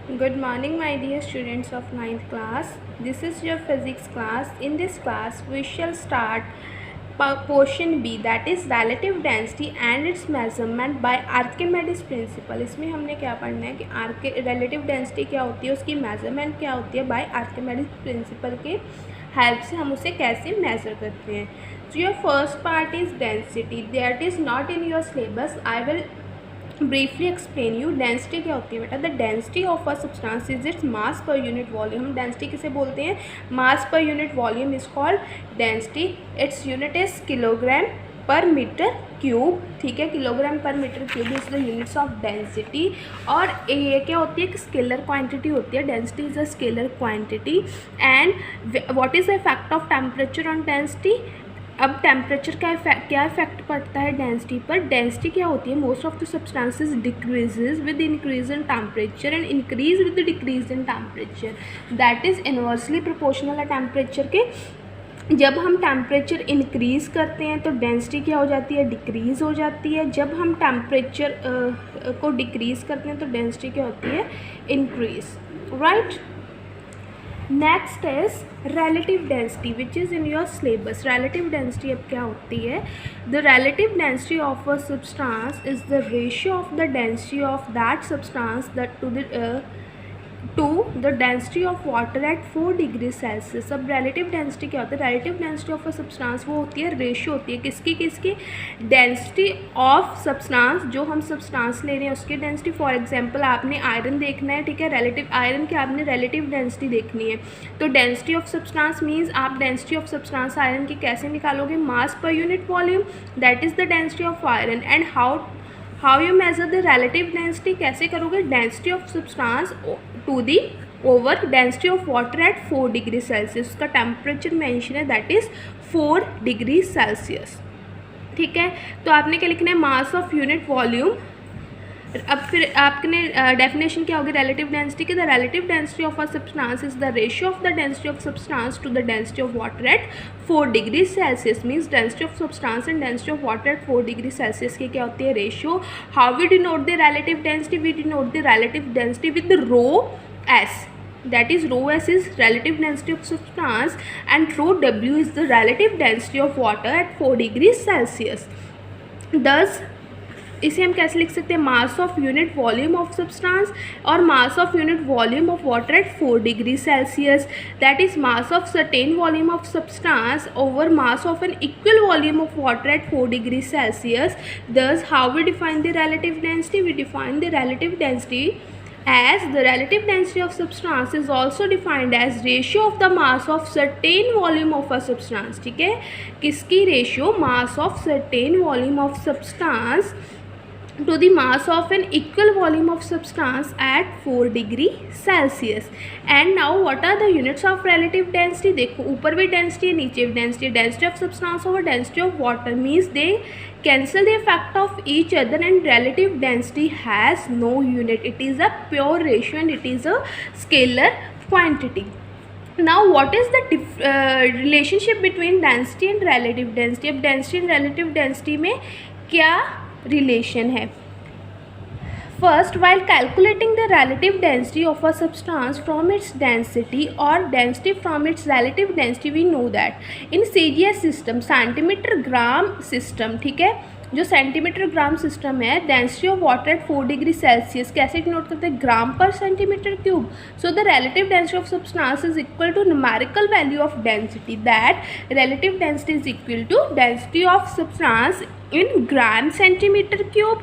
Good morning, my dear students of ninth class. This is your physics class. In this class, we shall start portion B, that is relative density and its measurement by Archimedes principle. इसमें हमने क्या पढ़ना है कि relative density क्या होती है, उसकी measurement क्या होती है, by Archimedes principle के हेल्प से हम उसे कैसे मेजर करते हैं. So your first part is density. That is not in your syllabus. I will briefly explain you. Density क्या होती है बेटा? The density of a substance is its mass per unit volume. हम डेंसिटी किसे बोलते हैं? Mass per unit volume is called density. It's unit is kilogram पर metre cube. ठीक है, किलोग्राम पर metre cube is the units of density. और ये क्या होती है? एक स्केलर क्वांटिटी होती है. Density is a scalar quantity. And what is the effect of temperature on density? अब टेम्परेचर का क्या इफेक्ट पड़ता है डेंसिटी पर? डेंसिटी क्या होती है? Most of the substances decreases with increase in temperature and increase with decrease in temperature. That is inversely proportional है टेम्परेचर के. जब हम टेम्परेचर इंक्रीज़ करते हैं तो डेंसिटी क्या हो जाती है? डिक्रीज़ हो जाती है. जब हम टेम्परेचर को डिक्रीज़ करते हैं तो डेंसिटी क्या होती है? Increase. Right. Next is relative density which is in your syllabus. relative density अब क्या होती है? The relative density of a substance is the ratio of the density of that substance that to the density of water at 4 degree Celsius. अब relative density क्या होता है? relative density of a substance वो होती है, ratio होती है किसकी? Density of substance. जो हम सब्सटेंस ले रहे हैं उसकी डेंसिटी. फॉर एग्जांपल आपने आयरन देखना है, ठीक है, रिलेटिव आयरन की आपने रिलेटिव डेंसिटी देखनी है. तो डेंसिटी ऑफ सब्सटेंस मीन्स आप डेंसिटी ऑफ सब्सटेंस आयरन की कैसे निकालोगे? Mass per unit volume. That is the density of iron. And how you measure the relative density? कैसे करोगे? Density of substance to the over density of water at 4 degree Celsius. उसका temperature mention है, that is 4 degree Celsius. ठीक है, तो आपने क्या लिखना है? Mass of unit volume. अब फिर आपने डेफिनेशन क्या होगी रिलेटिव डेंसिटी की? The relative density of a substance is the ratio of the density of substance to the density of water at 4 degree Celsius. Means density of substance and density of water at 4 degree Celsius की क्या होती है? Ratio. How we denote the relative density? We denote the relative density with rho S. That is rho s is relative density of substance and rho w is the relative density of water at 4 degrees Celsius. Thus इसे हम कैसे लिख सकते हैं? Mass of unit volume of substance और mass of unit volume of water at 4 degree Celsius. That is mass of certain volume of substance over mass of an equal volume of water at 4 degree Celsius. Thus how we define the relative density? We define the relative density as the relative density of substance is also defined as ratio of the mass of certain volume of a substance. ठीक है, किसकी ratio? Mass of certain volume of substance to the mass of an equal volume of substance at 4 degree Celsius. And now what are the units of relative density? देखो ऊपर भी density है, नीचे भी density. Density of substance over density of water means they cancel the effect of each other and relative density has no unit. It is a pure ratio and it is a scalar quantity. Now what is the relationship between density and relative density? अब density and relative density में क्या relation है? First, while calculating the relative density of a substance from its density or density from its relative density, we know that in CGS system, centimeter gram system, ठीक है, जो centimeter gram system है, density of water at 4 degree Celsius कैसे denote करते हैं? Gram पर centimeter cube. So the relative density of substance is equal to numerical value of density. That relative density is equal to density of substance in gram centimeter cube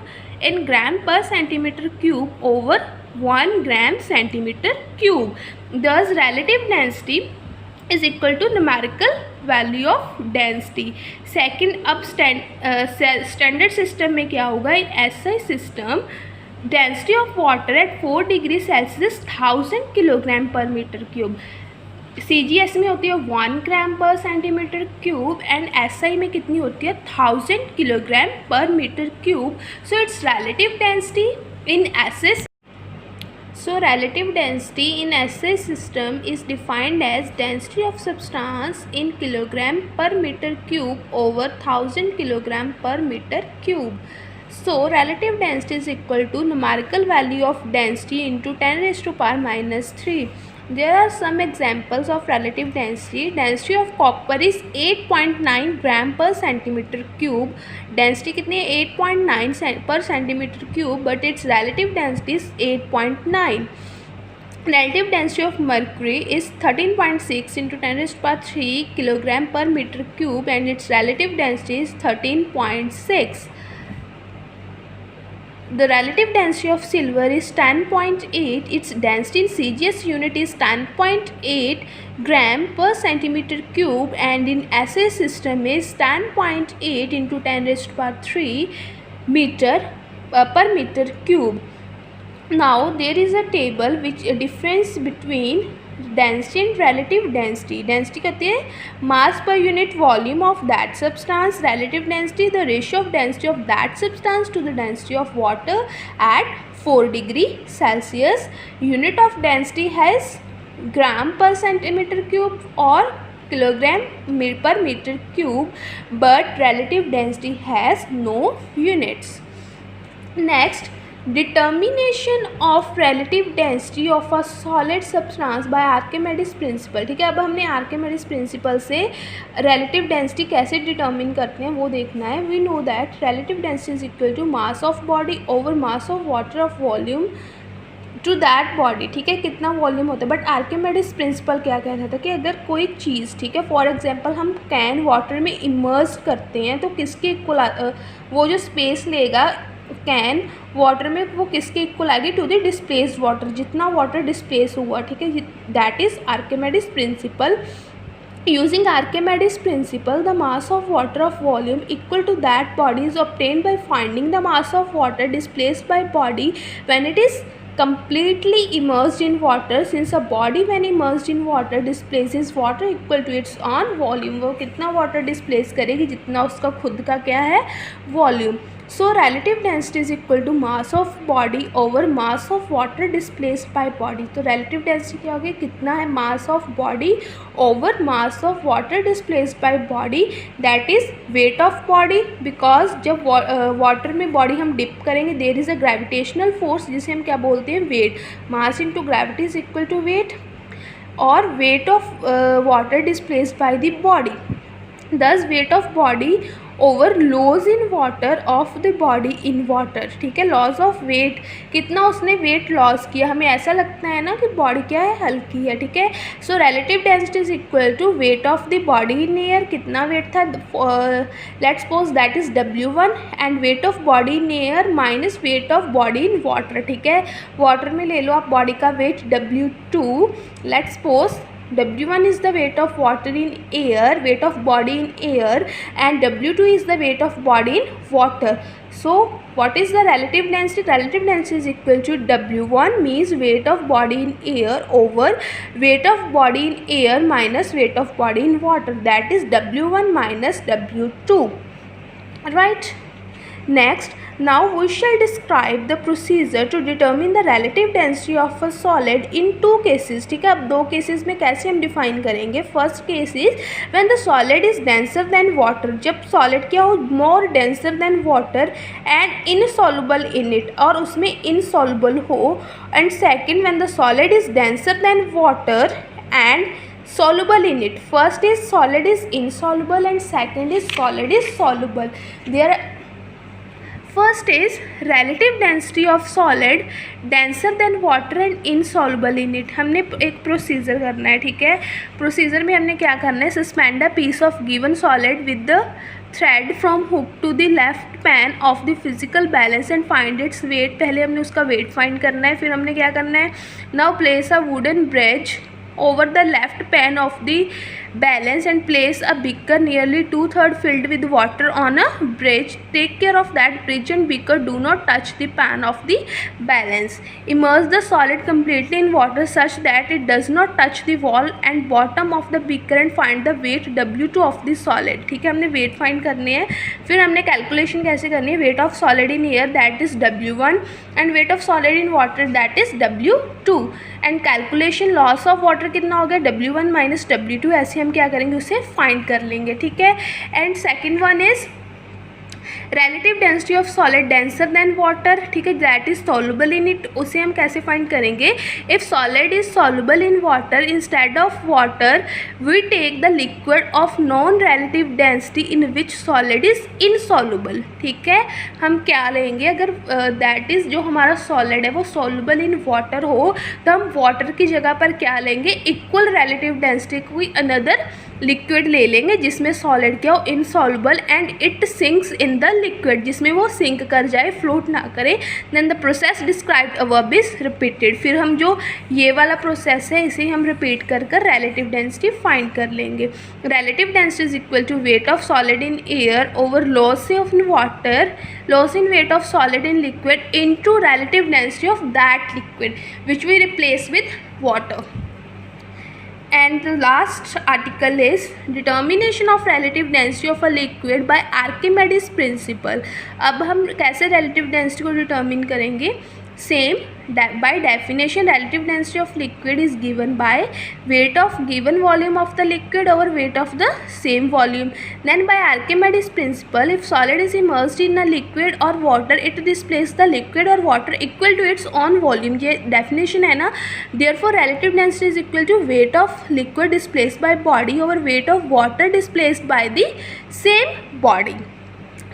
in gram per centimeter cube over 1 gram centimeter cube. Thus relative density is equal to numerical value of density. Second, अब standard system में क्या होगा? in SI system density of water at 4 degree Celsius 1000 kilogram per meter cube. CGS में होती है 1 ग्राम पर centimeter cube and SI में कितनी होती है? 1000 किलोग्राम पर metre cube. So it's relative density in SI. So relative density in SI system is defined as density of substance in kilogram per meter cube over 1000 kilogram per meter cube. So relative density is equal to numerical value of density into 10 raised to power minus 3. There are some examples of relative density. Density of copper is 8.9 gram per centimeter cube. Density कितनी है 8.9 per centimeter cube, but its relative density is 8.9. Relative density of mercury is 13.6 into 10 raised to power 3 kilogram per meter cube, and its relative density is 13.6. The relative density of silver is 10.8. Its density in CGS unit is 10.8 gram per centimeter cube, and in SI system is 10.8 into 10 raised to power 3 meter per meter cube. Now there is a table which a difference between density and relative density. Density कहते हैं mass per unit volume of that substance. Relative density the ratio of density of that substance to the density of water at 4 degree Celsius. Unit of density has gram per centimeter cube or kilogram per meter cube, but relative density has no units. Next, determination of relative density of a solid substance by Archimedes principle. ठीक है, अब हमने Archimedes principle से relative density कैसे determine करते हैं वो देखना है. We know that relative density is equal to mass of body over mass of water of volume to that body. ठीक है, कितना वॉल्यूम होता है. बट आर्किमेडिस प्रिंसिपल क्या कहता था कि अगर कोई चीज़, ठीक है, फॉर एग्जांपल हम कैन वाटर में इमर्स करते हैं तो किसके इक्वल वो जो स्पेस लेगा कैन वाटर में वो किसके इक्वल आएगी टू द डिस्प्लेस्ड वाटर, जितना वाटर डिस्प्लेस हुआ. ठीक है, that is Archimedes principle. Using Archimedes principle, the mass of water of volume equal to that body is obtained by finding the mass of water displaced by body when it is completely immersed in water. Since a body when immersed in water displaces water equal to its own volume, वो कितना water displace करेगी जितना उसका खुद का क्या है volume. So relative density is equal to mass of body over mass of water displaced by body. तो relative density क्या होगी, कितना है mass of body over mass of water displaced by body, that is weight of body. because जब water में body हम dip करेंगे there is a gravitational force जिसे हम क्या बोलते हैं weight. mass into gravity is equal to weight or weight of water displaced by the body. Thus weight of body over loss in water of the body in water. ठीक है, loss of weight, कितना उसने weight loss किया. हमें ऐसा लगता है ना कि बॉडी क्या है, हल्की है. ठीक है, सो relative density is equal to weight of the body in air. कितना वेट था, let's suppose that is W1 and weight of body in air minus weight of body in water. ठीक है, वाटर में ले लो आप बॉडी का weight W2. Let's suppose W1 is the weight of water in air, weight of body in air, and W2 is the weight of body in water. So what is the relative density? Relative density is equal to W1 means weight of body in air over weight of body in air minus weight of body in water, that is W1 minus W2, right? Next, now we shall describe the procedure to determine the relative density of a solid in two cases. ठीक है, अब दो cases में कैसे हम define करेंगे. First case is when the solid is denser then water. जब solid क्या हो, मोर denser then water and insoluble in it, और उसमें इनसॉल्युबल हो. And second when the solid is denser then water and soluble in it. First is solid is insoluble and second is solid is soluble. There first is relative density of solid denser than water and insoluble in it. हमने एक procedure करना है. ठीक है, procedure में हमने क्या करना है, suspend a piece of given solid with the thread from hook to the left pan of the physical balance and find its weight. पहले हमने उसका वेट फाइंड करना है, फिर हमने क्या करना है, now place a wooden bridge over the left pan of the balance and place a beaker nearly 2/3 filled with water on a bridge. Take care of that bridge and beaker do not touch the pan of the balance. Immerse the solid completely in water such that it does not touch the wall and bottom of the beaker and find the weight W2 of the solid. ठीक है, हमने weight find करनी है. फिर हमने calculation कैसे करनी है, wait of solid in air that is W1 and weight of solid in water that is W2. And calculation loss of water कितना हो गया, W1 माइनस W2. ऐसे हम क्या करेंगे, उसे फाइंड कर लेंगे. ठीक है, and second one is relative density of solid denser than water, ठीक है, that is soluble in it, उसे हम कैसे फाइंड करेंगे? if solid is soluble in water, instead of water we take the liquid of known relative density in which solid is insoluble, ठीक है। हम क्या लेंगे, अगर दैट इज़ जो हमारा सॉलिड है वो soluble in water हो तो हम वाटर की जगह पर क्या लेंगे, इक्वल relative density कोई अनदर लिक्विड ले लेंगे जिसमें सॉलिड क्या हो, insoluble, and it sinks in the liquid, जिसमें वो सिंक कर जाए, फ्लोट ना करे। Then the process described above is repeated, फिर हम जो ये वाला प्रोसेस है इसे हम रिपीट कर कर रिलेटिव डेंसिटी फाइंड कर लेंगे। Relative density is equal to weight of solid in air over loss of water, loss in weight of solid in liquid into relative density of that liquid which we replace with water. And the last article is determination of relative density of a liquid by Archimedes principle। अब हम कैसे relative density को determine करेंगे? Same, by definition relative density of liquid is given by weight of given volume of the liquid over weight of the same volume। Then by Archimedes principle, if solid is immersed in a liquid or water, it displaces the liquid or water equal to its own volume। ये definition है ना, therefore relative density is equal to weight of liquid displaced by body over weight of water displaced by the same body।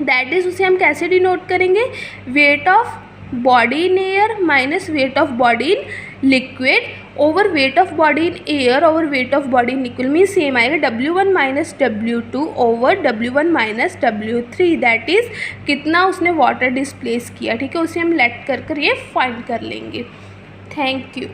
That is उसे हम कैसे denote करेंगे, weight of body in air minus weight of body in liquid over weight of body in air over weight of body in liquid, mean same आएगा W1 minus W2 over W1 minus W3, that is कितना उसने water displace किया, ठीक है, उसे हम late कर कर ये फाइंड कर लेंगे। Thank you.